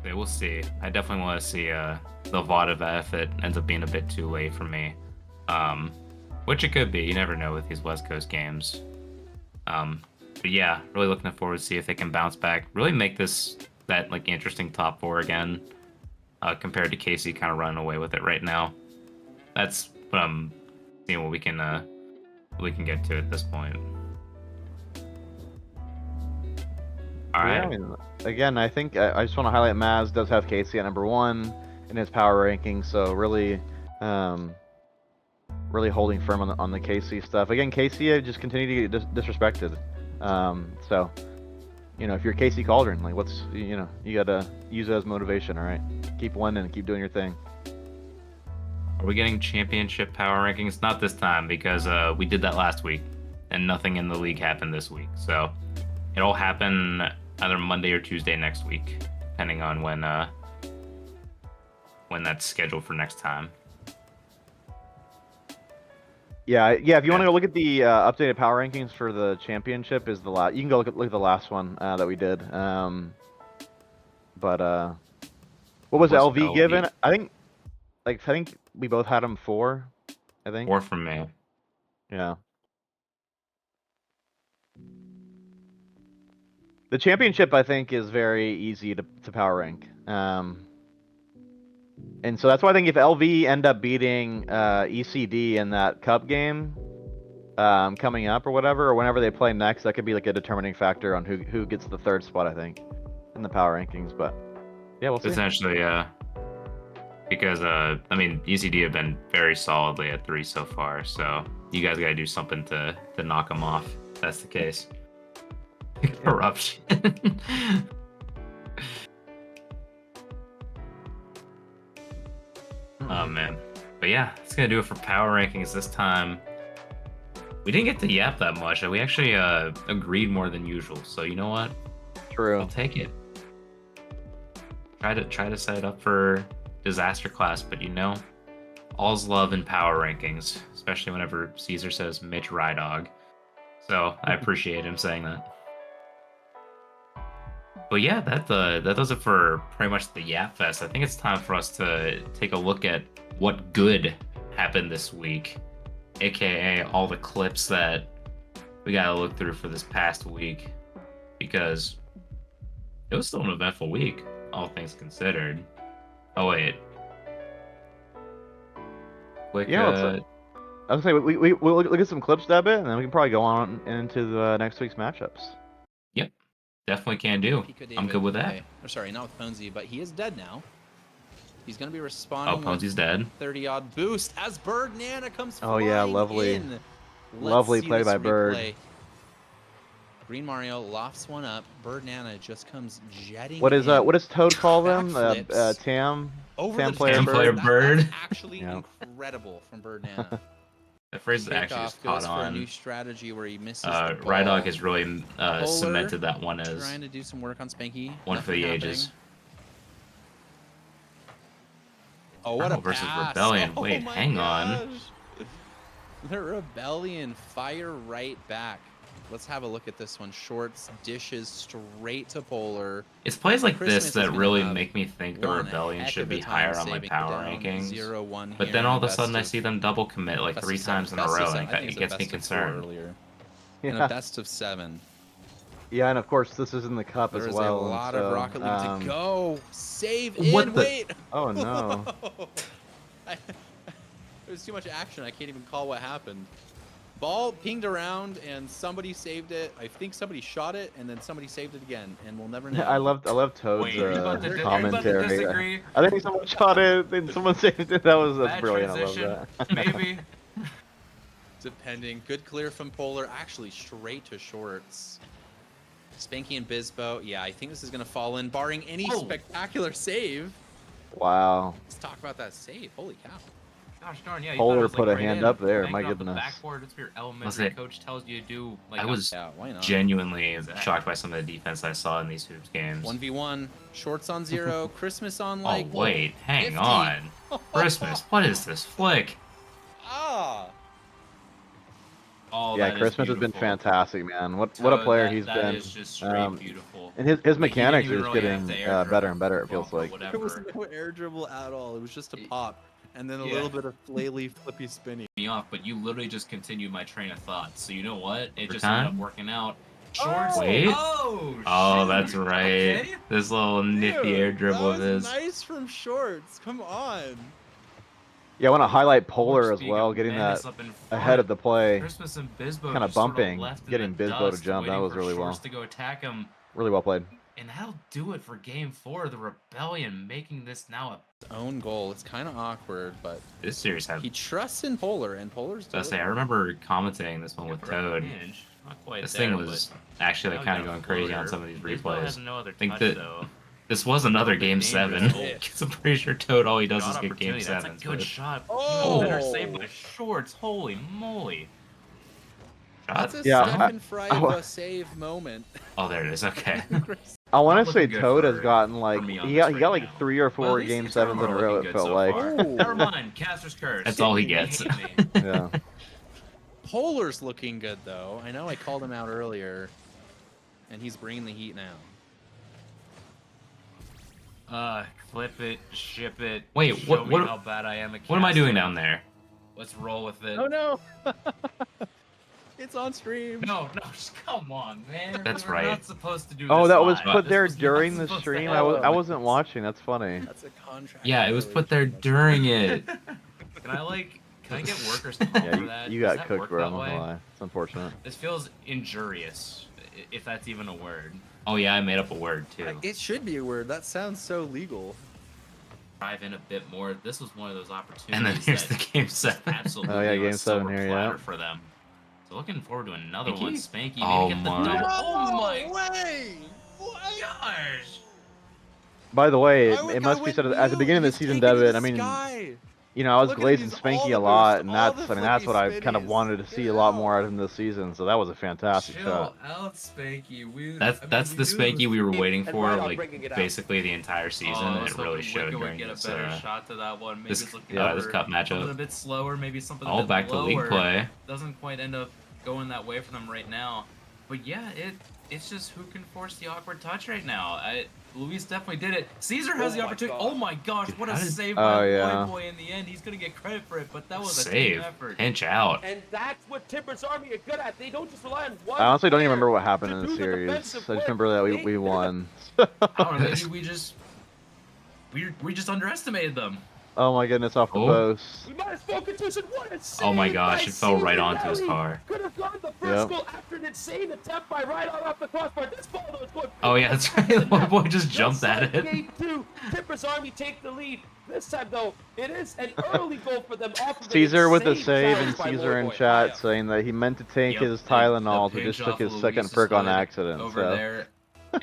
Okay, we'll see. I definitely want to see the VOD if it ends up being a bit too late for me. Which it could be. You never know with these West Coast games. But yeah, really looking forward to see if they can bounce back. Really make this that like interesting top 4 again. Compared to Casey kind of running away with it right now. That's what I'm seeing what we can get to at this point. All Yeah, I right. mean, again, I think I just want to highlight Maz does have Casey at number 1 in his power ranking, so really, really holding firm on the Casey stuff. Again, Casey just continue to get disrespected. So, if you're Casey Cauldron, like, you gotta use it as motivation. All right, keep winning and keep doing your thing. Are we getting championship power rankings? Not this time because we did that last week, and nothing in the league happened this week. So it'll happen either Monday or Tuesday next week, depending on when that's scheduled for next time. Yeah. If you want to go look at the updated power rankings for the championship, is the last. You can go look at the last one that we did. But what was What's LV given? I think we both had him 4. I think. 4 from me. Yeah. The championship, I think, is very easy to power rank. And so that's why I think if LV end up beating ECD in that cup game coming up or whatever, or whenever they play next, that could be like a determining factor on who gets the 3rd spot, I think, in the power rankings. But yeah, we'll see. Essentially, because I mean, ECD have been very solidly at 3 so far, so you guys got to do something to knock them off. If that's the case. Corruption. Oh man, but yeah, that's gonna do it for power rankings this time. We didn't get to yap that much. We actually agreed more than usual. So you know what? True. I'll take it. Try to set it up for disaster class, but all's love in power rankings, especially whenever Caesar says Mitch Rydog. So I appreciate him saying that. But yeah, that does it for pretty much the Yap Fest. I think it's time for us to take a look at what good happened this week, aka all the clips that we gotta look through for this past week, because it was still an eventful week, all things considered. Oh wait, quick. Yeah, I was gonna say we'll look at some clips that bit, and then we can probably go on into the next week's matchups. Yep, definitely can do. I'm good with that. Or sorry, not with Ponzi, but he is dead now. He's going to be responding. Oh, Ponzi's dead. 30-odd boost as Bird Nana comes flying. Oh yeah, lovely. In. Lovely play by Bird. Green Mario lofts one up. Bird Nana just comes jetting. What does Toad call them? Tam. Over Tam the player Player Bird. That's actually incredible from Bird Nana. That phrase is actually just caught for on. a new strategy where he misses the ball. Rydog has really cemented that one as trying to do some work on Spanky. One for the ages. Oh, what a versus pass. Rebellion. Oh, Wait, hang on. The Rebellion fire right back. Let's have a look at this one. Shorts, dishes straight to Polar. It's plays like Christmas this that is really gonna make me think the one Rebellion heck should of be a time higher on my saving power down. rankings. 0-1 But here then all of a in sudden I best see them double commit like best 3 of seven. times in a Best of row, seven. and I think it it's a gets me best of four concerned. earlier. Yeah. And a best of 7. Yeah, and of course this is in the cup There's as well. a lot of Rocket League to go. Save What in. the- Wait. Oh no. There's too much action. I can't even call what happened. Ball pinged around and somebody saved it. I think somebody shot it and then somebody saved it again, and we'll never know. I love Toad's Wait, you're about to commentary. disagree? I think someone shot it, and someone saved it. That's Bad brilliant. I transition, love that. maybe. Depending. Good clear from Polar. Actually, straight to shorts. Spanky and Bizbo. Yeah, I think this is going to fall in, barring any spectacular save. Wow. Let's talk about that save. Holy cow. Gosh darn, yeah. Polar put a hand up there. My goodness. The backboard, it's your elementary coach tells you to do. Like, I was why not? genuinely shocked by some of the defense I saw in these hoops games. 1v1. Shorts on 0. Christmas on like. Oh wait, hang 50. on. Christmas, what is this flick? Ah. Oh, Yeah, that is Christmas has been beautiful. fantastic, man. What a player he's that been. Is just straight beautiful. And his Like, he mechanics didn't are even just really have getting to air better dribble and better. It or feels like. There was whatever. no air dribble at all. It was just a pop. And then a Yeah. little bit of flaily, flippy, spinny. Me off, but you literally just continued my train of thought. So you know what? It just time? ended up working out. Shorts. Wait. Oh, that's right. Okay. This little nifty air dribble of his. Nice from Shorts. Come on. Yeah, I want to highlight Oh, Polar as speak well, of getting menace that up in ahead of front. the play. Christmas and Bizbo Kinda just sorta bumping, left in getting the Bizbo to dust, jump. That waiting was for really Shorts well. to go attack him. Really well played. And that'll do it for game 4. The Rebellion making this now Own goal. It's kind of awkward, but this series had. he trusts in Polar, and Polar's I say I delivering. remember commentating this one with For a Toad. hinge, not quite This there, thing was actually but like, now kind we of got going a crazy on floater. some of these Bisbal replays. has no other I think touch, that though. this was another Little bit game dangerous. 7. Oh. Because I'm pretty sure Toad all he does is Shot get game opportunity. 7. That's a good shot. Oh! Even better save by Shorts. Holy moly. That's a Yeah, Stefan Freiva save moment. Oh, there it is. Okay. I want Not to say looking good Toad has for- gotten like me on he this got right like now. 3 or 4 Well, at least game these 7s in a are row. looking It good felt so like. far. Never mind. Caster's curse. That's all he They gets. hate me. Yeah. Polar's looking good, though. I know I called him out earlier, and he's bringing the heat now. Flip it, ship it. Wait, show what me how bad I am at What am I doing caster. down there? Let's roll with it. Oh no! It's on stream. No, just come on, man. That's we were right. not supposed to do Oh, this that was live. put This there was not during the supposed to stream. happen. I wasn't watching. That's funny. That's a contract. Yeah, it was put there violation. during it. Can I get workers comp Yeah, for that? you Does got that cooked, work bro. that I'm not way? gonna lie. It's unfortunate. This feels injurious, if that's even a word. Oh yeah, I made up a word too. It should be a word. That sounds so legal. Dive in a bit more. This was one of those opportunities. And then here's the that game just 7. Absolutely, Oh, yeah, on a game 7 silver here, platter yeah. for them. So looking forward to another Spanky? one. Spanky, Oh, maybe get the my. double. No Oh my way! What? gosh! By the way, I it must be went said at the mute. beginning of the He's season, taking it to Devin. the I mean, sky. you know, I was Look at glazing these, all Spanky the a lot, boost, and all that's the that's what I flippy kind of spinnies. wanted to Get see it a lot out. more out of him this season. So that was a fantastic Chill shot. out, Spanky. That's the Spanky we were waiting for, right on like bringing it out. basically the entire season, Oh, I and was it really hoping showed Wicca would during get a this, better shot to that one. Maybe this, it's looking yeah, this for cup something a matchup. bit slower, maybe something a Oh, bit back to lower. league play. Doesn't quite end up going that way for them right now. But yeah, it's just who can force the awkward touch right now. Luis definitely did it. Caesar has Oh the my opportunity. God. Oh my gosh, Dude, what a how did- save Oh, by yeah. Boy in the end. He's gonna get credit for it, but that was a Save, team effort. pinch out. And that's what Tipper's Army are good at. They don't just rely on one. I honestly don't even player remember what happened to in the do series. I defensive just work. remember that we They- won. I don't know, maybe we just underestimated them. Oh my goodness, off the Oh. post. We might have spoken to some. What a save Oh my gosh, by it fell right Caesar onto his Nelly. car. Could have gone the first Yep. goal after an insane attempt by Rydon off the crossbar. This ball though is going. Oh yeah, that's right. The one boy just jumped at it. Game 2, Tipper's Army take the lead. This time though, it is an early goal for them off of an Caesar with the insane save challenge and by Caesar in Loyboy. chat saying that he meant to take Yep, his the Tylenol, but pinch just took off his of second Luis's perk on hood accident. over So there.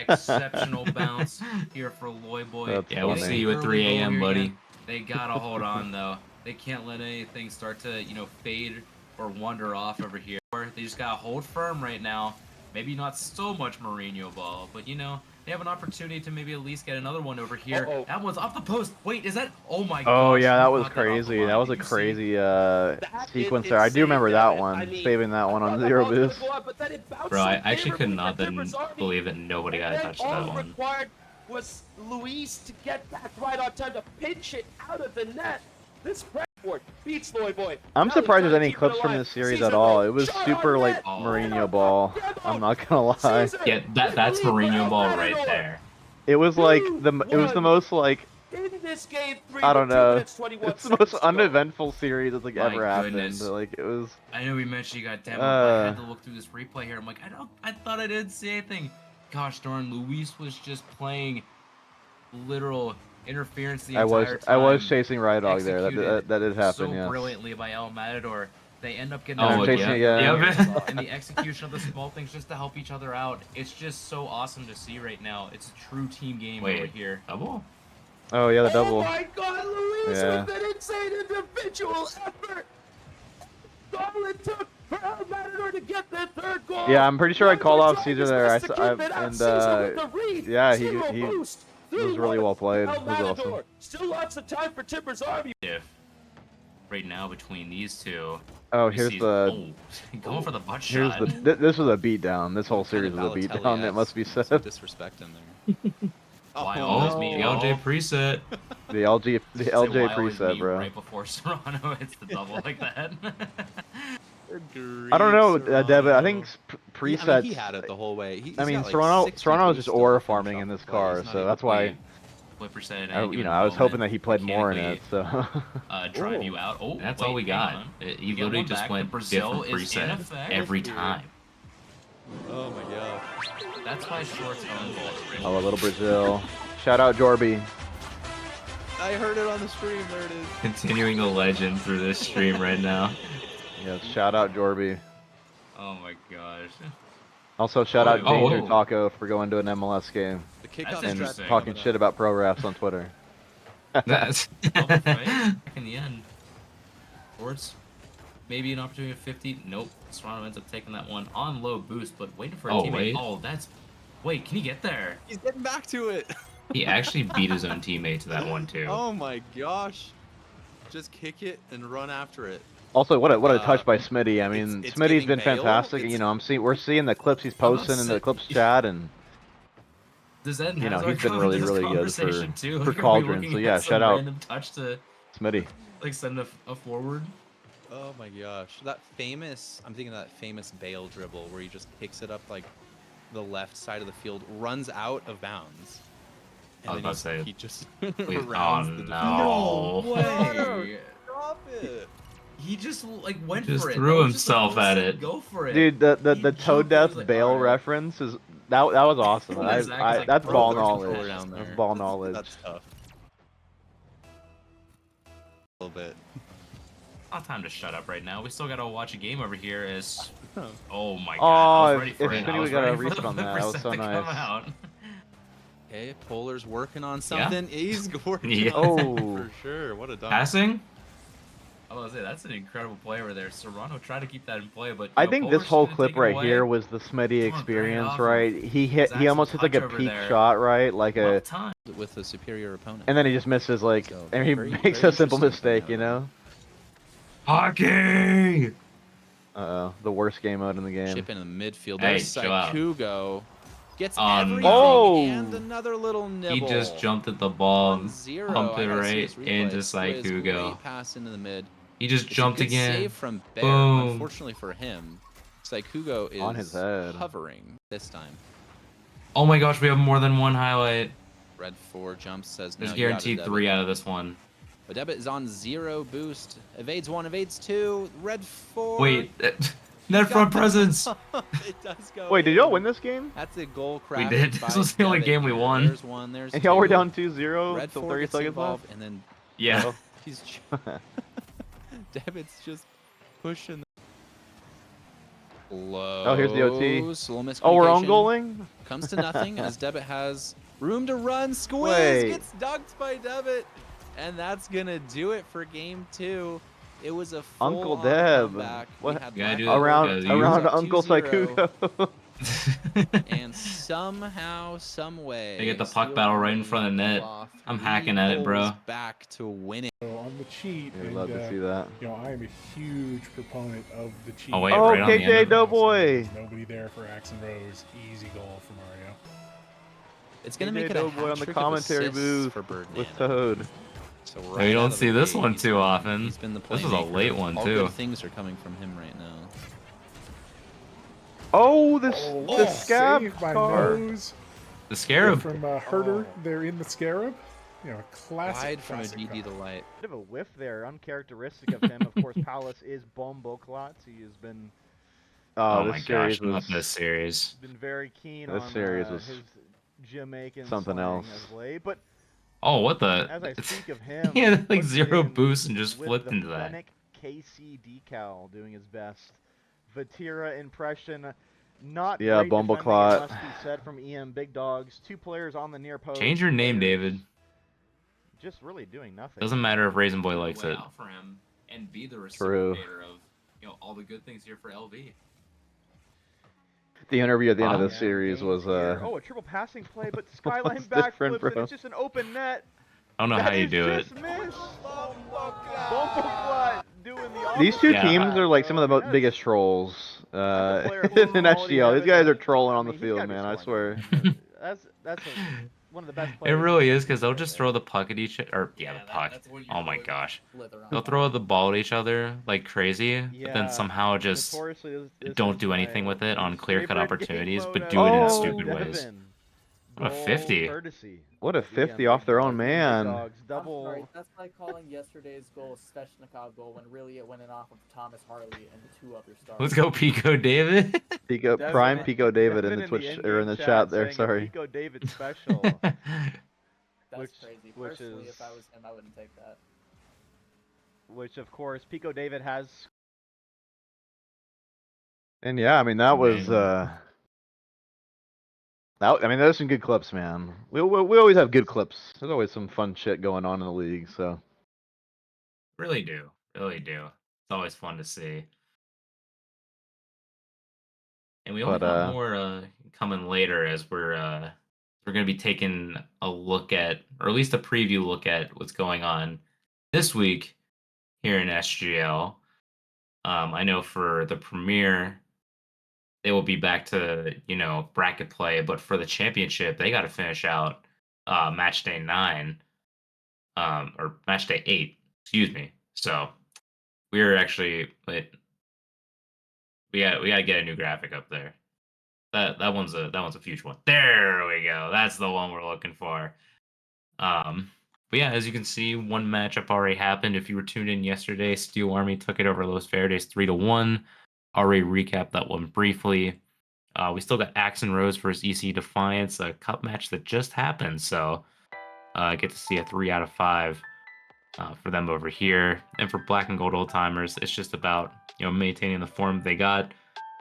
Exceptional bounce here for Loyboy. That's Yeah, we'll funny. see you at 3 a.m., buddy. They gotta hold on though. They can't let anything start to, fade or wander off over here. They just gotta hold firm right now. Maybe not so much Mourinho ball, but they have an opportunity to maybe at least get another one over here. Uh-oh. That one's off the post. Wait, is that? Oh my Oh gosh, yeah, who that was got that off the crazy. line? That was a Did you see? crazy That sequence is there. I do remember insane, that Devin. one, I mean, saving that one I on thought zero that ball was boost. gonna go out, but then it bounced Bro, so I actually could favorably not for Tipper's then Army. believe that nobody got a And touch to then that all one. required was Luis to get back right on time to pinch it out of the net. This Brentford beats Loyboy. I'm Now surprised he's there's any trying to keep it clips from alive. this series Caesar at all. though, It was shot super on like net. Mourinho ball. I'm not gonna lie. Caesar Yeah, that's with the lead Mourinho for ball El right Matador. there. It was like it was the 2-1. most like In this game 3, I don't with 2 know. minutes, 21 It's the most seconds to go. uneventful series that's like My ever happened. goodness. Like it was. I know we mentioned you got demoed, but I had Uh. to look through this replay here. I'm like, I thought I didn't see anything. Gosh darn, Luis was just playing literal interference the I entire was time. chasing Rye Dog there. Executed That did happen. so yes. brilliantly by El Matador. They end up getting Oh, I'm that chasing one. it, yeah. Yep. And the execution of the small things just to help each other out. It's just so awesome to see right now. It's a true team game over Wait, here. double? Oh yeah, the double. Oh my God, Luis Yeah. with an insane individual effort. All it took for El Matador to get the third goal. Yeah, I'm pretty sure I called off Loyboy Caesar tried there. his best to keep it out. Caesar with the read. yeah, Zero he boost. was really 3-1 well played. El It was Matador. awesome. Still lots of time for Tipper's Army. If right now between these two. Oh, we here's see- the going for the butt here's shot. this was a beatdown. This whole Kind series of was a Balotelli beatdown. It esque. must be Some said. disrespect in there. Why Oh, always Oh, me? the LJ preset. The LG the Say, LJ why always preset, me bro. Right before Serrano hits the double like that. I don't know, Devin. I think presets. I mean, he had it the whole way. I mean, Serrano is just aura farming in this car, so that's why. Flipper said, I was hoping that he played more in it. So. Drive you out. Oh, That's wait, all we hang got. on. He You get literally one just back. went The Brazil different is in preset effect. every time. Oh my god. That's why shorts own gold. Oh, a little Brazil. Shout out Jorby. I heard it on the stream. There it is. Continuing the legend through this stream right now. Yes, shout out Jorby. Oh my gosh. Also, shout Oh, out Danger whoa. Taco for going to an MLS game The kickoff That's and interesting. talking shit about pro refs on Twitter. That's Double fight back in the end. Shorts. Maybe an opportunity of 50. Nope. Serrano ends up taking that one on low boost, but waiting for a Oh, teammate. wait. Oh, that's. Wait, can he get there? He's getting back to it. he actually beat his own teammate to that one too. Oh my gosh. Just kick it and run after it. Also, what a touch by Smitty. I mean, it's Smitty's giving been Bale. fantastic. It's- You know, we're seeing the clips he's posting in the clips chat, and Does that you know, have our he's been really, this really good conversation too? for Like, are we Cauldron. looking So at yeah, some shout out random touch to Smitty. like send a forward. Oh my gosh. I'm thinking of that famous Bale dribble where he just kicks it up like the left side of the field, runs out of bounds. I was And about to say, he just please- rounds oh, the no. way. Stop it. He just like went Just for it. threw That was just a himself full at set, it. Go for it. Dude, the He toe jumped, death he was like, Bale "Alright." reference is that was awesome. Yeah, Zach was like, That's "Bro, ball there's a knowledge. controller down That's there. ball knowledge. That's tough. A little bit. Not time to shut up right now. We still gotta watch a game over here. As oh my Oh, god, I was ready if for it. Smitty I was got a ready for reset the on that, that was percent so to nice. come out. Okay, Polar's working on something. He's working Yeah. on something Oh. for sure. What a dunk. Passing? I was gonna say that's an incredible play over there. Serrano tried to keep that in play, but I you know, think Polar's this whole gonna clip take it right away. here was the Smitty Come on, bring it experience, off right? He Zach's almost hits like a touch over peak there. shot, right? Like Well a, timed. With a superior opponent. and then he just misses like, So, and he very- makes very a simple interesting coming mistake, out you of him. know? Hockey! The worst game mode in the game. Chip in the midfield. Hey, There's chill out. Saikugo. Gets Oh, everything no. and another little nibble. He just jumped at the ball, On zero. pumped I it gotta see right this replay. into Squizz, Saikugo. Great pass into the mid. He just It's jumped a good again. save from Bear. Boom. Unfortunately for him, Saikugo is On his head. hovering this time. Oh my gosh, we have more than one highlight. Red 4 jumps, says There's no, you gotta guaranteed debit. 3 out of this one. But Debit is on 0 boost. Evades 1, evades 2. Red 4. Wait, net front presence. It does go. Wait, did y'all in. win this game? That's a goal We crafted did. by This was the only Debit game we here. won. There's 1, there's And y'all were 2. down 2-0 Red till 4 30 gets seconds involved, left? and then Yeah. he's Debit's just pushing. Low. Oh, here's the OT. Little Oh, we're on miscommunication. goaling? Comes to nothing as Debit has room to run. Squiz Wait. gets dunked by Debit. And that's going to do it for game 2. It was a full Uncle Deb. comeback. What- We had You gotta do Black it Around, because Hole you- around up Uncle 2-0, Saikugo. And somehow, some way, They get the puck Steel battle right in Company front of net. pull off I'm 3 hacking at it, bro. goals back to win it. So on the cheat, I'd and, love to see that. you know, I am a huge proponent of the cheat. Oh, wait, Oh, right on the end KJ of it. Doughboy. There's nobody there for Axe and Rose. Easy goal for Mario. It's going to KJ make it a Doughboy on the hat-trick of commentary assists booth for Birdman. with Toad. So We right out don't of the see this gate, one he's too been- often. He's been the This is a playmaker. late one, All too. good things are coming from him right now. Oh, the scab Saved by car. Nose. The Scarab. From Herder, they're in the Scarab. You know, classic. Wide from a classic GD car. delight. Bit of a whiff there, uncharacteristic of him. Of course, Palace is Bomboklat. He has been. Oh this my series gosh, not was this series. been very keen Oh, on This series was his Jamaican something slang else. as late. But Oh, what the? as I speak of him, He had like puts 0 in boost and just with flipped the into that. Fennec KC decal doing his best. Vatira impression. Not Yeah, great defending, Bumbleclot. it must be said from EM Big Dogs. 2 players on the near post. Change your name, players David. Just really doing nothing. Doesn't matter if Raisin Boy Put the likes way it. out for him and be the True. reciprocator of all the good things here for LV. The interview at the end of Wow. this series was Oh, a triple passing play, but Skyline was different, backflips and bro. it's just an open net. I don't know That how you is do it. just missed. Bumbleclot doing the Oh These two Yeah. teams are like some of the biggest trolls in SGL. These guys are trolling on the field, man. I swear. That's one of the best It players. really is because they'll just throw the puck at each other. Yeah, the puck. Oh my gosh. They'll throw the ball at each other like crazy, but Yeah, then somehow just Notoriously, this don't is do anything my with it on clear-cut favorite game opportunities, mode but ever. do it in Oh, stupid Devin. ways. What a goal 50. courtesy. What a of 50 EM off Big their Dogs. own EM Big man. Dogs, I'm double. sorry, that's like calling yesterday's goal a Sveshnikov goal when really it went in off of Thomas Harley and 2 other stars. Let's go, Pico David. Pico, Devin- Prime Pico David in Devin the Twitch or in-game in the chat there. saying a Sorry. Pico David special, That's which- crazy. which Personally, is- if I was him, I wouldn't take that. which of course Pico David has. And yeah, I mean that was Man. that. I mean there's some good clips, man. We always have good clips. There's always some fun shit going on in the league. So Really do. Really do. It's always fun to see. And we only But, got more coming later as we're going to be taking a look at, or at least a preview look at what's going on this week here in SGL. I know for the premiere, they will be back to, bracket play, but for the championship, they got to finish out match day 9, or match day 8, excuse me. So we're actually, we got to get a new graphic up there. That one's a future one. There we go. That's the one we're looking for. But yeah, as you can see, one matchup already happened. If you were tuned in yesterday, Steel Army took it over Los Verdes 3-1. Already recapped that one briefly. We still got Axe and Rose versus EC Defiance, a cup match that just happened. So get to see a 3 out of 5 for them over here. And for Black and Gold Old Timers, it's just about maintaining the form they got.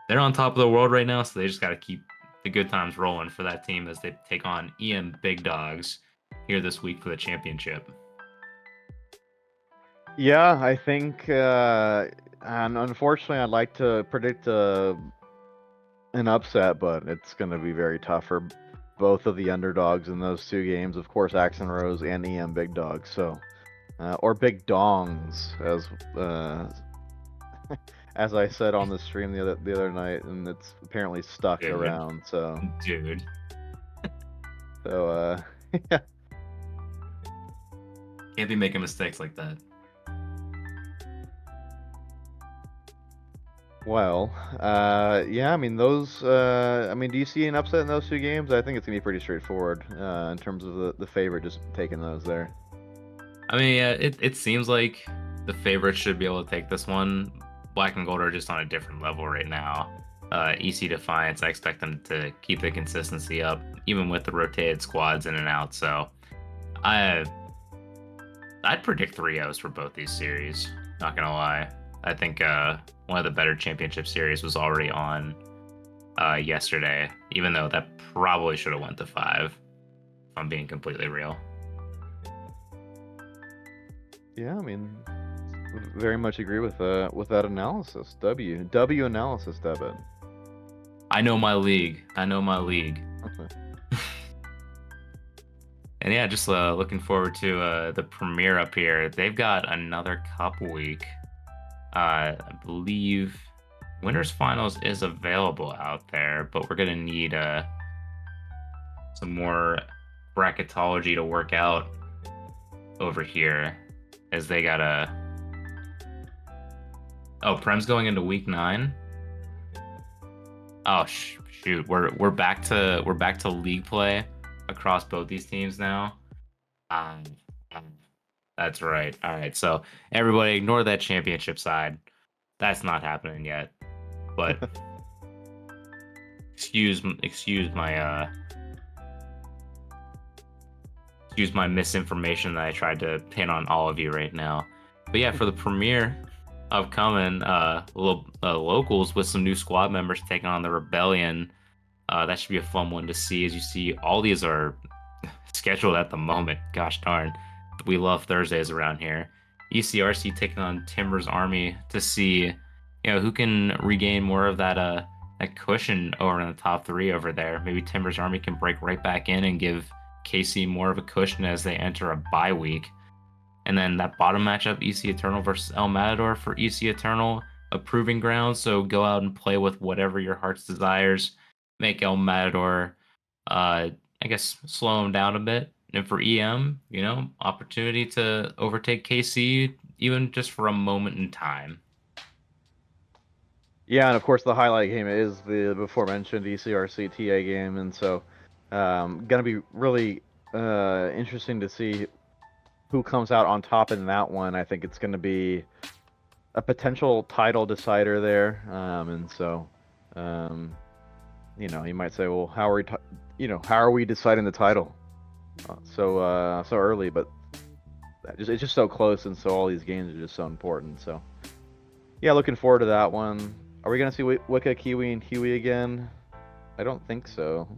They're on top of the world right now, so they just got to keep the good times rolling for that team as they take on EM Big Dogs here this week for the championship. yeah, I think, and unfortunately, I'd like to predict an upset, but it's going to be very tough for both of the underdogs in those 2 games. Of course, Axe and Rose and EM Big Dogs. So, or Big Dongs, as I said on the stream the other night, and it's apparently stuck Dude. around. So, Dude. yeah. Can't be making mistakes like that. Well, yeah, I mean those. I mean, do you see an upset in those 2 games? I think it's gonna be pretty straightforward in terms of the favorite just taking those there. I mean, yeah, it seems like the favorites should be able to take this one. Black and Gold are just on a different level right now. EC Defiance, I expect them to keep the consistency up, even with the rotated squads in and out. So, I'd predict 3-0s for both these series. Not gonna lie, I think one of the better championship series was already on yesterday, even though that probably should have went to 5. If I'm being completely real. Yeah, I mean, very much agree with that analysis. W analysis, Devin. I know my league. I know my league. And yeah, just looking forward to the premiere up here. They've got another cup week. I believe Winners Finals is available out there, but we're gonna need some more bracketology to work out over here, as they gotta. Oh, Prem's going into week 9. Oh shoot, we're back to league play across both these teams now. Um, that's right. All right, so everybody ignore that championship side. That's not happening yet. But excuse my misinformation that I tried to pin on all of you right now. But yeah, for the premiere upcoming, locals with some new squad members taking on the Rebellion. That should be a fun one to see. As you see, all these are scheduled at the moment. Gosh darn, we love Thursdays around here. ECRC taking on Timber's Army to see, who can regain more of that cushion over in the top 3 over there. Maybe Timber's Army can break right back in and give KC more of a cushion as they enter a bye week. And then that bottom matchup, EC Eternal versus El Matador, for EC Eternal, a proving ground. So go out and play with whatever your heart's desires. Make El Matador, I guess, slow him down a bit. And for EM, opportunity to overtake KC, even just for a moment in time. Yeah, and of course the highlight game is the before mentioned ECRC TA game, and so Gonna be really interesting to see who comes out on top in that one. I think it's gonna be a potential title decider there, and so, you might say, well, how are we deciding the title so early? But it's just so close, and so all these games are just so important. So, yeah, looking forward to that one. Are we gonna see Wicca, Kiwi, and Huey again? I don't think so.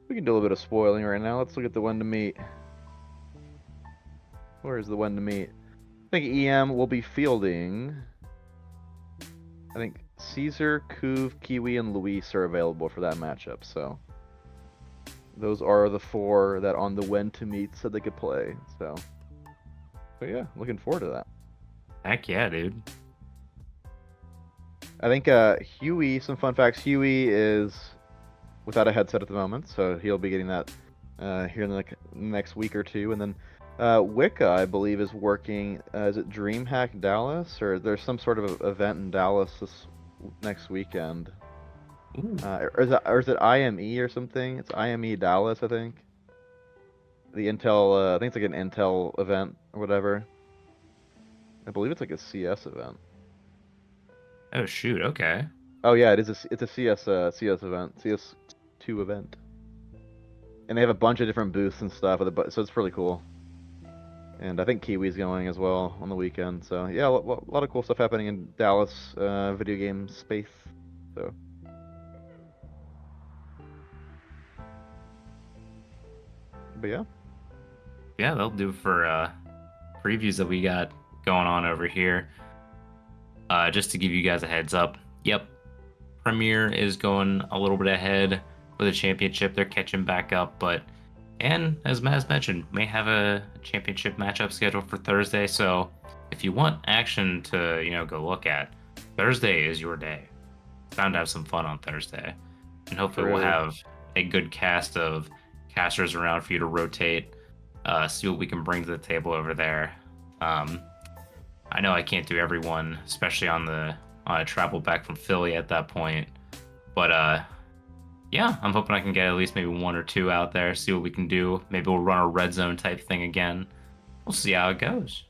We can do a little bit of spoiling right now. Let's look at the one to meet. Where is the one to meet? I think EM will be fielding. I think Caesar, Kuv, Kiwi, and Luis are available for that matchup. So those are the 4 that on the when to meet said they could play. So yeah, looking forward to that. Heck yeah, dude. I think Huey. Some fun facts. Huey is without a headset at the moment, so he'll be getting that here in the next week or two, and then. Wicca, I believe, is working. Is it DreamHack Dallas, or there's some sort of event in Dallas this next weekend? Or is it IME or something? It's IME Dallas, I think. The Intel, I think it's like an Intel event or whatever. I believe it's like a CS event. Oh shoot. Okay. Oh yeah, it's a CS event, CS2 event, and they have a bunch of different booths and stuff. So it's really cool. And I think Kiwi's going as well on the weekend. So yeah, a lot of cool stuff happening in Dallas video game space. So. But yeah. Yeah, they'll do for previews that we got going on over here. Just to give you guys a heads up. Yep. Premier is going a little bit ahead for the championship. They're catching back up, and as Maz mentioned, may have a championship matchup scheduled for Thursday. So if you want action to, go look at, Thursday is your day. It's time to have some fun on Thursday. And hopefully we'll have a good cast of casters around for you to rotate, see what we can bring to the table over there. I know I can't do everyone, especially on a travel back from Philly at that point. But yeah, I'm hoping I can get at least maybe 1 or 2 out there, see what we can do. Maybe we'll run a red zone type thing again. We'll see how it goes.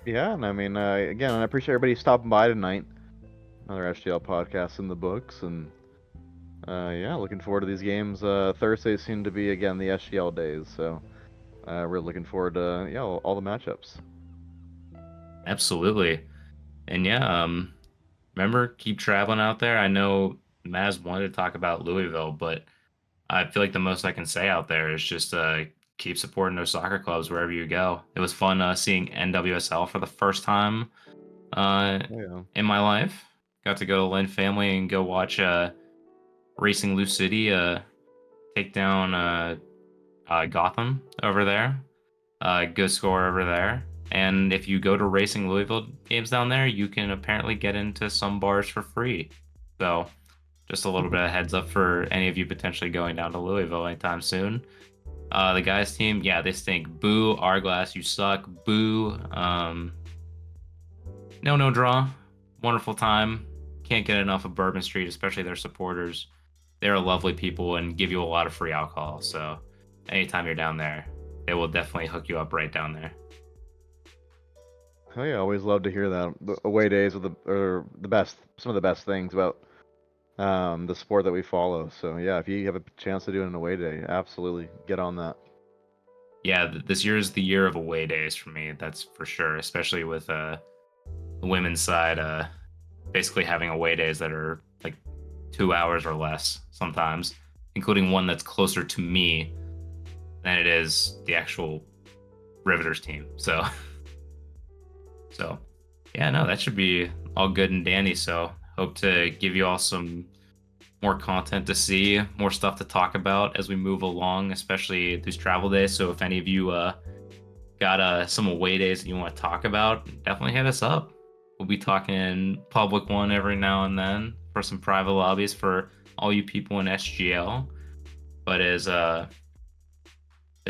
Yeah, and I mean, again, I appreciate everybody stopping by tonight. Another SGL podcast in the books, and yeah, looking forward to these games. Thursdays seem to be again the SGL days, so we're looking forward to all the matchups. Absolutely. And yeah, remember, keep traveling out there. I know Maz wanted to talk about Louisville, but I feel like the most I can say out there is just keep supporting those soccer clubs wherever you go. It was fun seeing NWSL for the first time in my life. Got to go to Lynn Family and go watch Racing Lou City take down Gotham over there. Good score over there. And if you go to Racing Louisville games down there, you can apparently get into some bars for free. So just a little bit of heads up for any of you potentially going down to Louisville anytime soon. The guys team, yeah, they stink. Boo, Arglass, you suck. Boo. No draw. Wonderful time. Can't get enough of Bourbon Street, especially their supporters. They're lovely people and give you a lot of free alcohol. So anytime you're down there, they will definitely hook you up right down there. Oh yeah, always love to hear that. The away days are the best, some of the best things about the sport that we follow. So yeah, if you have a chance to do an away day, absolutely get on that. Yeah, this year is the year of away days for me. That's for sure, especially with the women's side basically having away days that are like 2 hours or less sometimes, including one that's closer to me than it is the actual Riveters team. So yeah, no, that should be all good and dandy. So hope to give you all some more content to see, more stuff to talk about as we move along, especially these travel days. So if any of you got some away days that you want to talk about, definitely hit us up. We'll be talking public one every now and then for some private lobbies for all you people in SGL. But as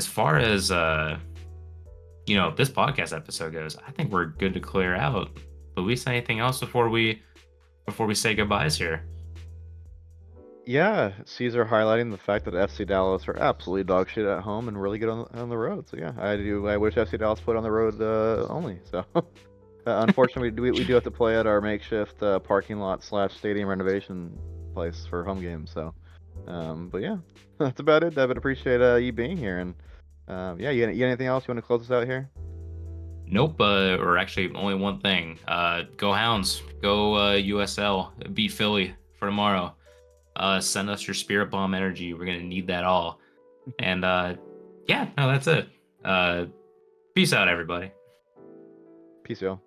far as this podcast episode goes, I think we're good to clear out. Luis, anything else before we say goodbyes here? Yeah, Caesar highlighting the fact that FC Dallas are absolutely dog shit at home and really good on the road. So yeah, I wish FC Dallas put on the road only. So unfortunately, we do have to play at our makeshift parking lot / stadium renovation place for home games. So, but yeah, that's about it. David, appreciate you being here. And yeah, you got anything else you want to close us out here? Nope, or actually only one thing. Go Hounds, go USL, beat Philly for tomorrow. Send us your spirit bomb energy. We're gonna need that all. And yeah, no, that's it. Peace out, everybody. Peace, y'all.